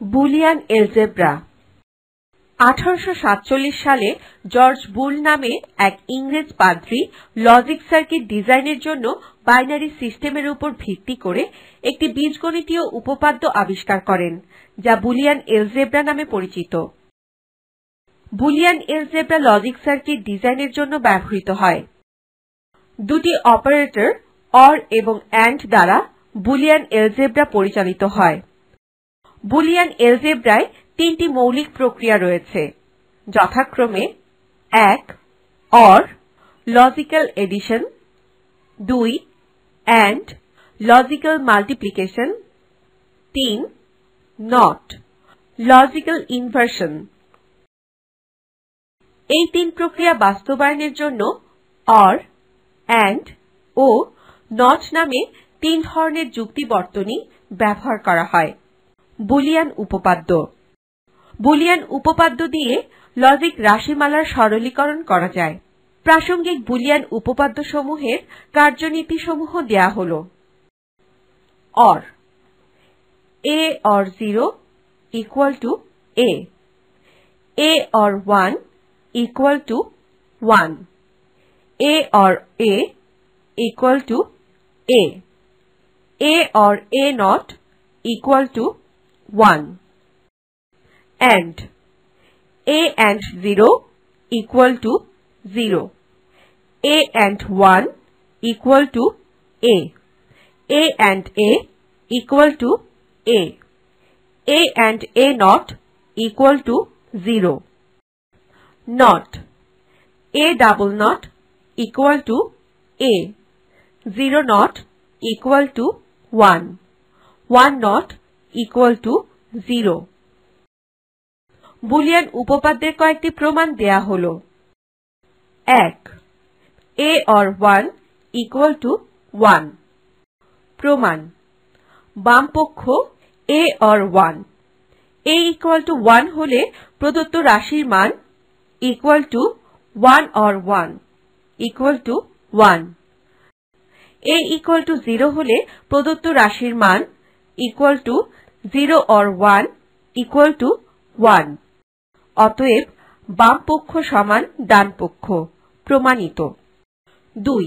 Boolean algebra 1847 সালে George বুল নামে এক ইংরেজ পাদ্রী লজিক সার্কিট ডিজাইনের জন্য বাইনারি সিস্টেমের উপর ভিত্তি করে একটি বীজগণিতীয় উপপাদ্য আবিষ্কার করেন, যা বুলিয়ান এলজেব্রা নামে পরিচিত। বুলিয়ান এলজেব্রা লজিক সার্কিট ডিজাইনের জন্য ব্যবহৃত হয়। দুটি অপারেটর অর এবং অ্যান্ড দ্বারা বুলিয়ান এলজেব্রা পরিচালিত হয়। বুলিয়ান এলজেব্রায় তিনটি মৌলিক প্রক্রিয়া রয়েছে, যথাক্রমে 1 or logical addition, 2 and logical multiplication, 3 not logical inversion. এই তিন প্রক্রিয়া বাস্তবায়নের জন্য অর, অ্যান্ড ও নট নামে তিন ধরনের যুক্তি বর্তনী ব্যবহার করা হয়। বুলিয়ান উপপাদ্য। বুলিয়ান উপপাদ্য দিয়ে লজিক রাশিমালার সরলীকরণ করা যায়। প্রাসঙ্গিক বুলিয়ান উপপাদ্যসমূহের কার্যনীতিসমূহ দেয়া হল। Or a or 0 equal to a or 1 equal to 1, a or a equal to a or a not equal to 1, and a and 0 equal to 0, a and 1 equal to a and a equal to a and a not equal to 0. Not a double not equal to a, 0 not equal to 1, 1 not equal to 0. Boolean উপপাদ্যের কয়েকটি প্রমাণ দেয়া হল। 1 a or 1 equal to 1। প্রমাণ: বামপক্ষ a or 1, a equal to 1 হলে প্রদত্ত রাশির মান equal to 1 or 1 equal to 1, a equal to 0 হলে প্রদত্ত রাশির মান equal to 0 or 1 equal to 1। অতএব বামপক্ষ সমান ডানপক্ষ। প্রমাণিত। 2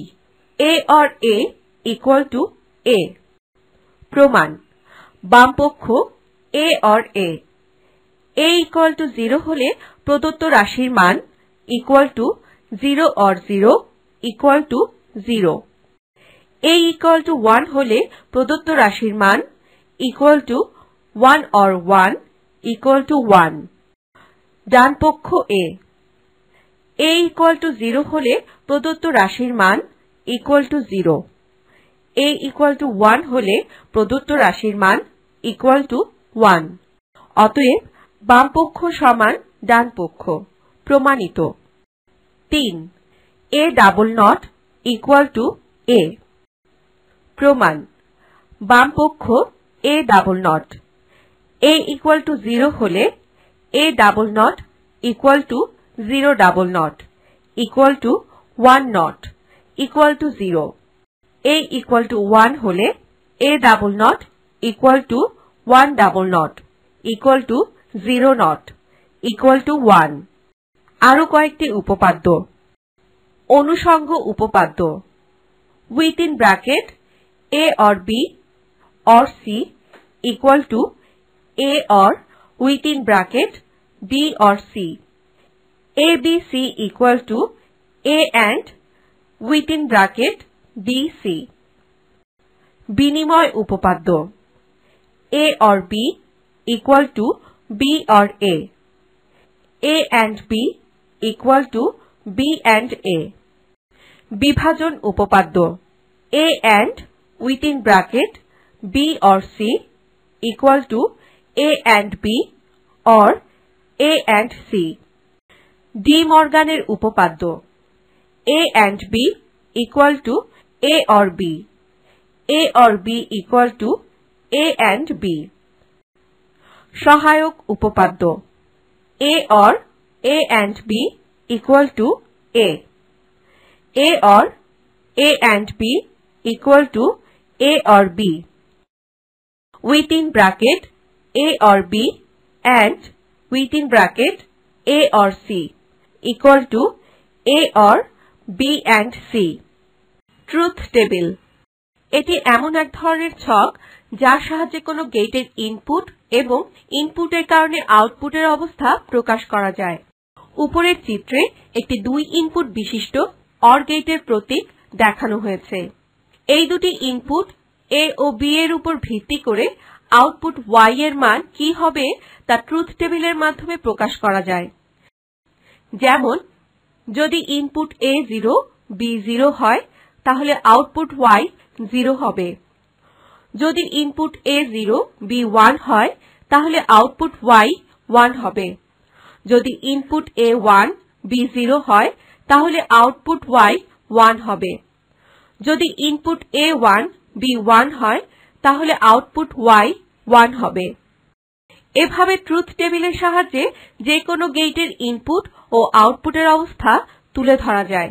a or a equal to a। প্রমাণ: বামপক্ষ a or a equal to 0 হলে প্রদত্ত রাশির মান equal to 0 or 0 equal to 0, a equal to 1 হলে প্রদত্ত রাশির মান equal to 1 or 1 equal to 1। ডানপক্ষ a equal to 0 হলে প্রদত্ত রাশির মান equal to 0, a equal to 1 হলে প্রদত্ত রাশির মান equal to 1। অতএব বামপক্ষ সমান ডানপক্ষ। প্রমাণিত। 3 a double not equal to a। প্রমাণ: বামপক্ষ a double not, a equal to 0 হলে a double not equal to 0 double not equal to 1 not equal to 0, a equal to 1 হলে a double not equal to 1 double not equal to 0 not equal to 1। আরো কয়েকটি উপপাদ্য। অনুষঙ্গ উপপাদ্য। within bracket a or b or c equal to a or within bracket b or c, a b c equal to a and within bracket b c। বিনিময় উপপাদ্য। a or b equal to b or a and b equal to b and a। বিভাজন উপপাদ্য। a and within bracket b or c equal to a and b or a and c। D মর্গানের উপপাদ্য। a and b equal to a or b, a or b equal to a and b। সহায়ক উপপাদ্য। a or a and b equal to a or a and b equal to a or b। within bracket a or b and within bracket A or C equal to A or B and C. Truth table এটি এমন এক ধরনের ছক যার সাহায্যে কোনো গেটের input এবং ইনপুটের কারণে আউটপুটের অবস্থা প্রকাশ করা যায়। উপরের চিত্রে একটি 2 ইনপুট বিশিষ্ট OR গেটের প্রতীক দেখানো হয়েছে। এই দুটি ইনপুট A ও B এর উপর ভিত্তি করে আউটপুট Y এর মান কি হবে তা ট্রুথ টেবিলের মাধ্যমে প্রকাশ করা যায়। যেমন যদি ইনপুট A 0 B 0 হয় তাহলে আউটপুট Y 0 হবে। যদি ইনপুট A 0 B 1 হয় তাহলে আউটপুট Y 1 হবে। যদি ইনপুট A 1 B 0 হয় তাহলে আউটপুট Y 1 হবে। যদি ইনপুট A 1 B 1 হয় তাহলে আউটপুট Y 1 হবে। এভাবে ট্রুথ টেবিলের সাহায্যে যে কোনো গেটের ইনপুট ও আউটপুটের অবস্থা তুলে ধরা যায়।